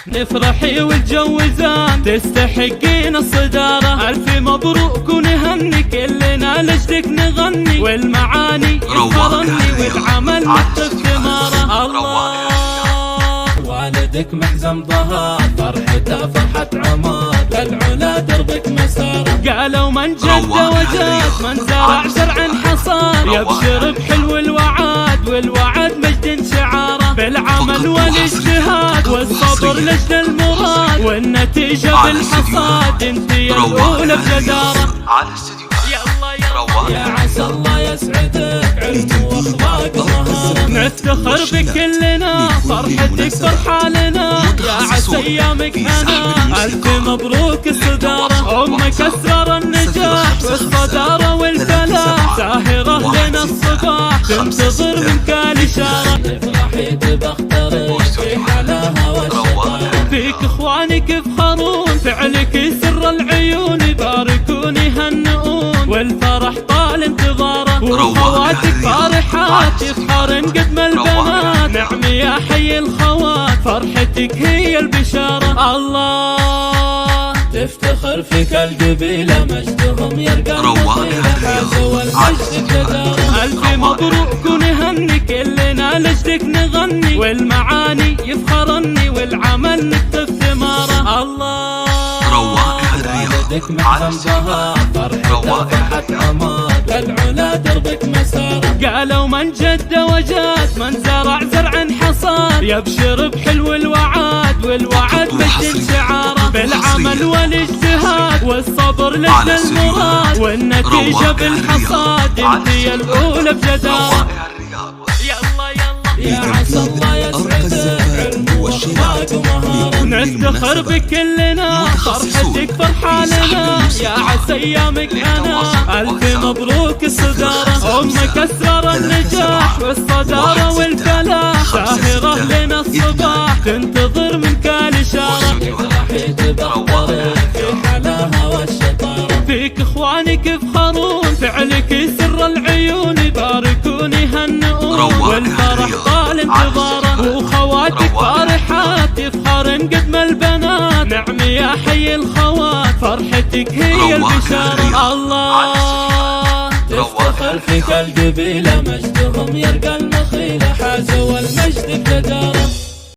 نفرحي والجوزان تستحقين الصدارة، ألف مبروك ونهني كلنا لجلك نغني، والمعاني يفخرني والعمل نكتب ثمارة. الله والدك محزم ظهر فرحته فرحة عماد، للعلا دربك مسار، قالوا من جد وجاد من زرع زرع حصاد، يبشر بحلو الوعد والوعد مجد شعاره، بالعمل والاجتهاد والصبر لجل المراد، والنتيجة بالحصاد انت يا الأولى بجدارة. يا عسى الله يسعدك علم واخلاق ومهارة، نفتخر بكلنا فرحتك فرحة لنا، يا عسى ايامك هنا الف مبروك الصدارة، امك اسرار النجاح والصدارة والفلاح، ساهرة لنا الصباح تنتظر منك الاشارة، تفرحي تبخترك في حلاها والشطارة، فيك اخوانك يفخرون فعلك سر العيون، يباركون يهنئون والفرح طال انتظاره، وخواتك فرحات يفخرن قد ما البنات، نعم يا حي الخوات فرحتك هي البشارة. الله تفتخر فيك القبيلة مجدهم يرقى النخيلة، حازوا المجد بجدارة، ألف مبروك ونهني كلنا لجلك نغني، والمعاني يفخرني والعمل نكتب ثمارة. الله والدك محزم ظهر فرحته فرحة عماد، للعلا دربك مسار، قالوا من جد وجاد من زرع زرع حصاد، يبشر بحلو الوعد والوعد مجد شعاره، بالعمل والاجتهاد والصبر لجل المراد، والنتيجة بالحصاد انت يا الأولى بجدارة. يا عسى الله يسعدك علم واخلاق ومهارة، نفتخر بكلنا فرحتك فرحة لنا، يا عسى ايامك هنا الف مبروك الصدارة، امك اسرار النجاح والصدارة والفلاح، ساهرة لنا الصباح تنتظر منك الاشارة، تفرحي تبخترك في حلاها والشطارة، فيك اخوانك يفخرون فعلك سر العيون، يباركون يهنئون والفرح طال انتظاره، وخواتك فرحات يفخرن قد ما البنات، نعم يا حي الخوات فرحتك هي البشارة. الله تفتخر فيك القبيلة مجدهم يرقى النخيلة، حازوا المجد بجدارة.